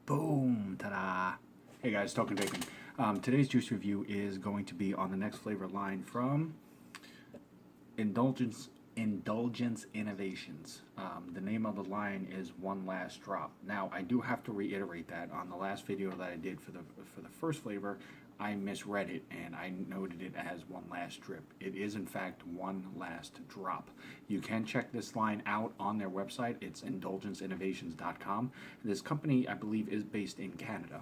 Boom! Ta-da! Hey guys, Talking Bacon. Today's juice review is going to be on the next flavor line from Indulgence Innovations. The name of the line is One Last Drop. Now, I do have to reiterate that on the last video that I did for the first flavor, I misread it and I noted it as One Last Drip. It is in fact One Last Drop. You can check this line out on their website. It's indulgenceinnovations.com. This company, I believe, is based in Canada.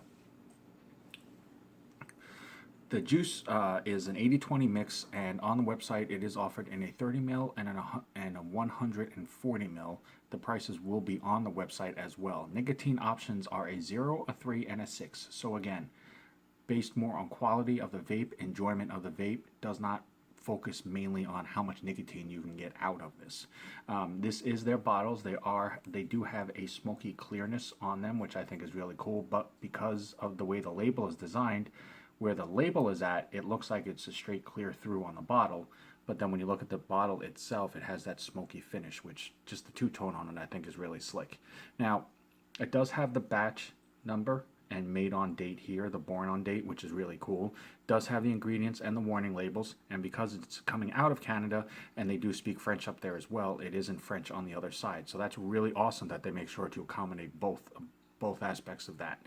The juice is an 80-20 mix, and on the website it is offered in a 30 ml and a 140 ml. The prices will be on the website as well. Nicotine options are a 0, a 3, and a 6. So again, based more on quality of the vape, enjoyment of the vape, does not focus mainly on how much nicotine you can get out of this. This is their bottles. They do have a smoky clearness on them, which I think is really cool, but because of the way the label is designed, where the label is at, it looks like it's a straight clear through on the bottle, but then when you look at the bottle itself, it has that smoky finish, which just the two-tone on it I think is really slick. Now, it does have the batch number and made on date here, the born on date, which is really cool. It does have the ingredients and the warning labels, and because it's coming out of Canada and they do speak French up there as well, it is in French on the other side. So that's really awesome that they make sure to accommodate both aspects of that.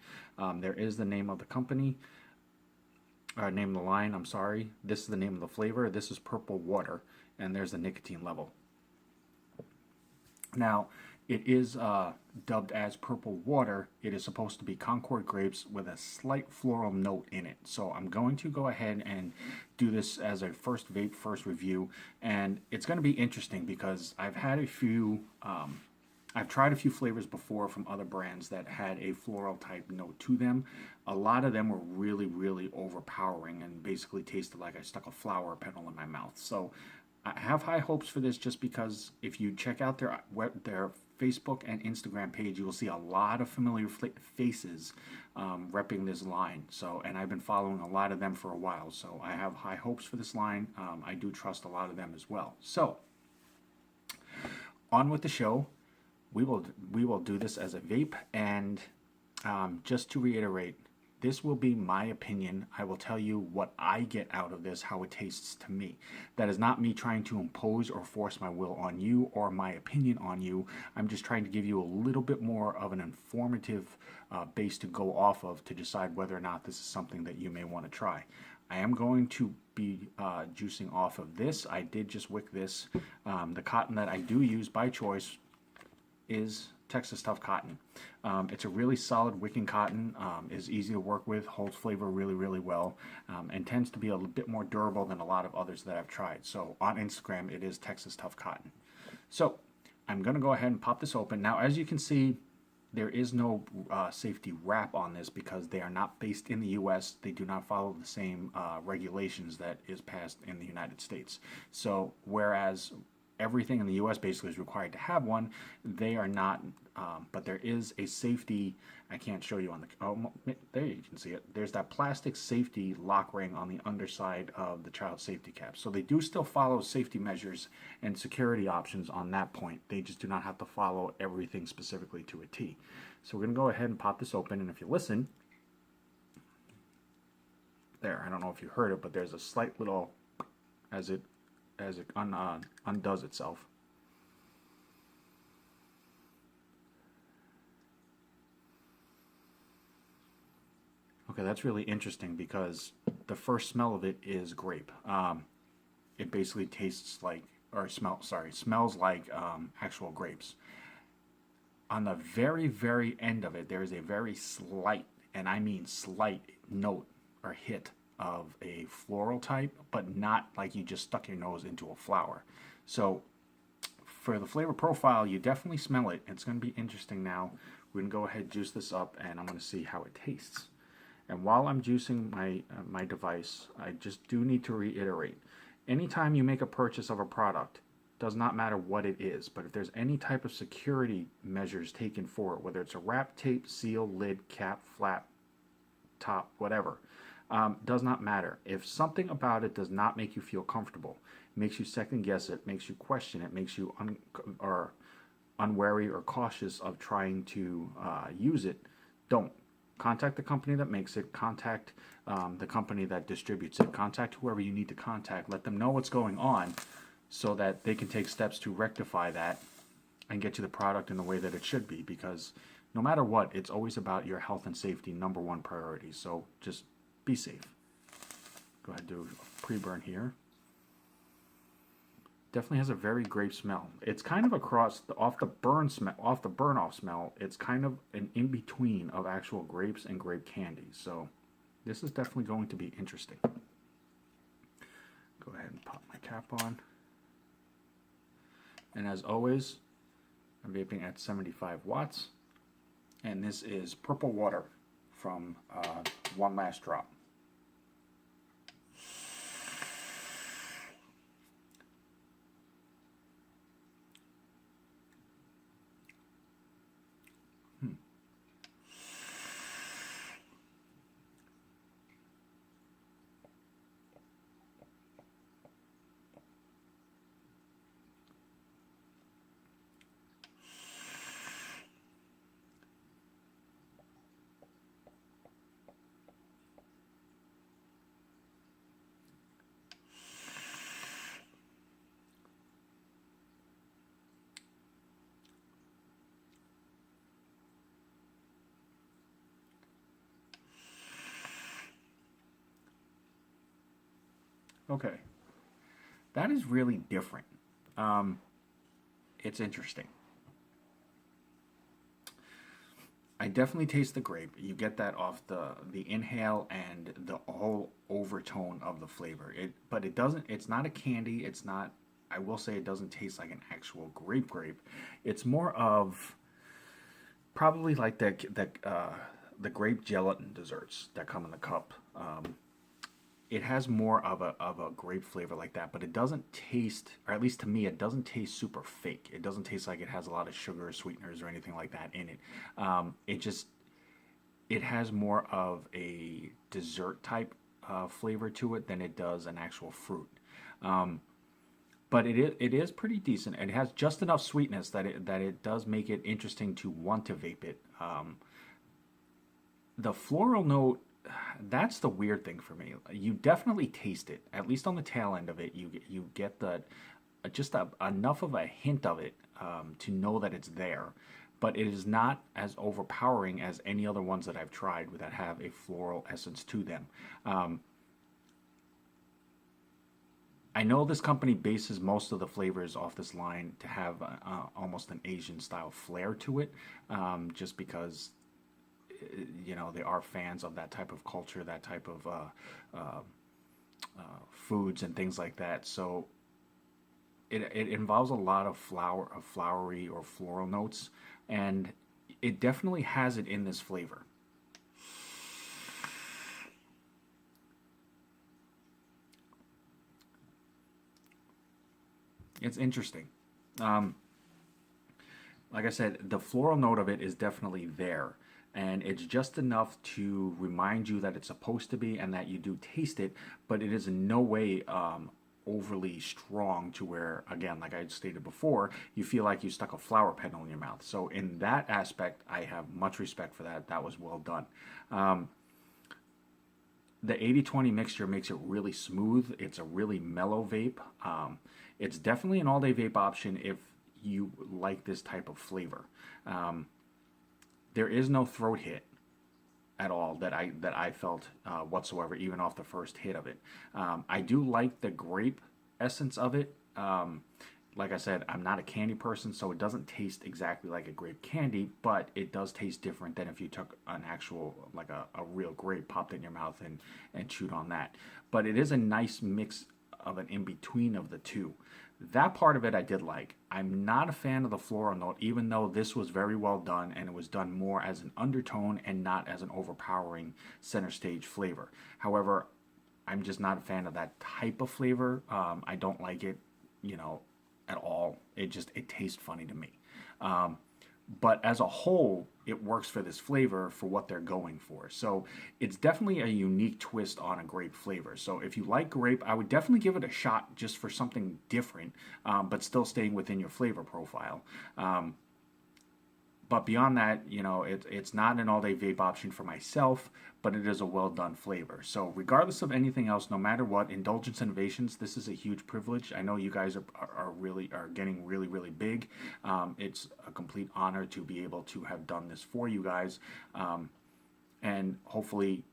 There is the name of the company, name of the line, I'm sorry. This is the name of the flavor. This is Purple Water, and there's the nicotine level. Now, it is dubbed as Purple Water. It is supposed to be Concord grapes with a slight floral note in it. So I'm going to go ahead and do this as a first review, and it's going to be interesting because I've had a few I've tried a few flavors before from other brands that had a floral type note to them. A lot of them were really, really overpowering and basically tasted like I stuck a flower petal in my mouth. So I have high hopes for this just because if you check out their Facebook and Instagram page, you will see a lot of familiar faces repping this line. So, and I've been following a lot of them for a while. So I have high hopes for this line. I do trust a lot of them as well. So on with the show. We will do this as a vape, and just to reiterate, this will be my opinion. I will tell you what I get out of this, how it tastes to me. That is not me trying to impose or force my will on you or my opinion on you. I'm just trying to give you a little bit more of an informative base to go off of to decide whether or not this is something that you may want to try. I am going to be juicing off of this. I did just wick this. The cotton that I do use by choice is Texas Tough Cotton. It's a really solid wicking cotton, is easy to work with, holds flavor really, really well, and tends to be a bit more durable than a lot of others that I've tried. So on Instagram, it is Texas Tough Cotton. So I'm going to go ahead and pop this open. Now, as you can see, there is no safety wrap on this because they are not based in the U.S. They do not follow the same regulations that is passed in the United States. So whereas everything in the U.S. basically is required to have one, they are not, but there is a safety. I can't show you on the, oh, there you can see it. There's that plastic safety lock ring on the underside of the child safety cap. So they do still follow safety measures and security options on that point. They just do not have to follow everything specifically to a T. So we're going to go ahead and pop this open, and if you listen, there, I don't know if you heard it, but there's a slight little, as it undoes itself. Okay, that's really interesting because the first smell of it is grape. It basically tastes like, or smells like actual grapes. On the very, very end of it, there is a very slight, and I mean slight, note or hit of a floral type, but not like you just stuck your nose into a flower. So for the flavor profile, you definitely smell it. It's going to be interesting now. We're going to go ahead and juice this up, and I'm going to see how it tastes. And while I'm juicing my device, I just do need to reiterate, anytime you make a purchase of a product, does not matter what it is, but if there's any type of security measures taken for it, whether it's a wrap, tape, seal, lid, cap, flap, top, whatever, does not matter. If something about it does not make you feel comfortable, makes you second guess it, makes you question it, makes you unwary or cautious of trying to use it, don't. contact the company that makes it, contact the company that distributes it, contact whoever you need to contact, let them know what's going on so that they can take steps to rectify that and get you the product in the way that it should be, because no matter what, it's always about your health and safety, number one priority. So just be safe. Go ahead and do a pre-burn here. Definitely has a very grape smell. It's kind of across off the burn smell, off the burn off smell. It's kind of an in between of actual grapes and grape candy. So this is definitely going to be interesting. Go ahead and pop my cap on. And as always, I'm vaping at 75 watts. And this is Purple Water from One Last Drop. Okay, that is really different. It's interesting. I definitely taste the grape. You get that off the inhale and the whole overtone of the flavor. But it doesn't. It's not a candy. It's not. I will say it doesn't taste like an actual grape. It's more of probably like the grape gelatin desserts that come in the cup. It has more of a grape flavor like that, but it doesn't taste, or at least to me, it doesn't taste super fake. It doesn't taste like it has a lot of sugar or sweeteners or anything like that in it. It has more of a dessert type flavor to it than it does an actual fruit. But it is pretty decent. It has just enough sweetness that it does make it interesting to want to vape it. The floral note, that's the weird thing for me. You definitely taste it, at least on the tail end of it. You get enough of a hint of it to know that it's there, but it is not as overpowering as any other ones that I've tried that have a floral essence to them. I know this company bases most of the flavors off this line to have almost an Asian style flair to it, just because they are fans of that type of culture, that type of foods and things like that. So it involves a lot of flowery or floral notes, and it definitely has it in this flavor. It's interesting. Like I said, the floral note of it is definitely there. And it's just enough to remind you that it's supposed to be and that you do taste it, but it is in no way overly strong to where, again, like I stated before, you feel like you stuck a flower petal in your mouth. So in that aspect, I have much respect for that. That was well done. The 80-20 mixture makes it really smooth. It's a really mellow vape. It's definitely an all-day vape option if you like this type of flavor. There is no throat hit at all that I felt whatsoever, even off the first hit of it. I do like the grape essence of it. Like I said, I'm not a candy person, so it doesn't taste exactly like a grape candy, but it does taste different than if you took an actual, like a real grape, popped in your mouth and chewed on that. But it is a nice mix of an in-between of the two. That part of it I did like. I'm not a fan of the floral note, even though this was very well done and it was done more as an undertone and not as an overpowering center stage flavor. However, I'm just not a fan of that type of flavor. I don't like it, at all. It tastes funny to me. But as a whole, it works for this flavor for what they're going for. So it's definitely a unique twist on a grape flavor. So if you like grape, I would definitely give it a shot just for something different, but still staying within your flavor profile. But beyond that, it's not an all-day vape option for myself, but it is a well-done flavor. So regardless of anything else, no matter what, Indulgence Innovations, this is a huge privilege. I know you guys are getting really, really big. It's a complete honor to be able to have done this for you guys. And hopefully,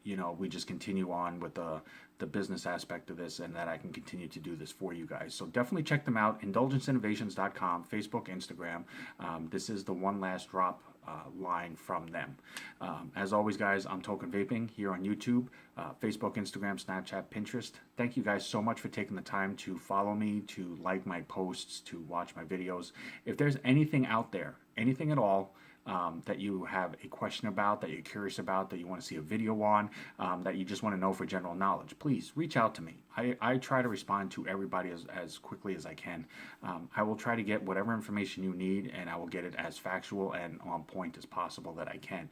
we just continue on with the business aspect of this, and that I can continue to do this for you guys. So definitely check them out, indulgenceinnovations.com, Facebook, Instagram. This is the one last drop line from them. As always, guys, I'm Token Vaping here on YouTube, Facebook, Instagram, Snapchat, Pinterest. Thank you guys so much for taking the time to follow me, to like my posts, to watch my videos. If there's anything out there, anything at all, that you have a question about, that you're curious about, that you want to see a video on, that you just want to know for general knowledge, please reach out to me. I try to respond to everybody as quickly as I can. I will try to get whatever information you need, and I will get it as factual and on point as possible that I can.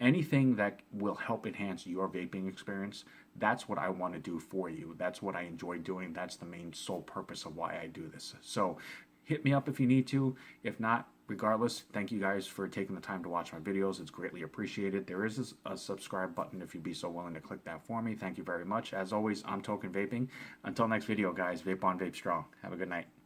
Anything that will help enhance your vaping experience, that's what I want to do for you. That's what I enjoy doing. That's the main sole purpose of why I do this. So hit me up if you need to. If not, regardless, thank you guys for taking the time to watch my videos. It's greatly appreciated. There is a subscribe button if you'd be so willing to click that for me. Thank you very much. As always, I'm Token Vaping. Until next video, guys, vape on, vape strong. Have a good night.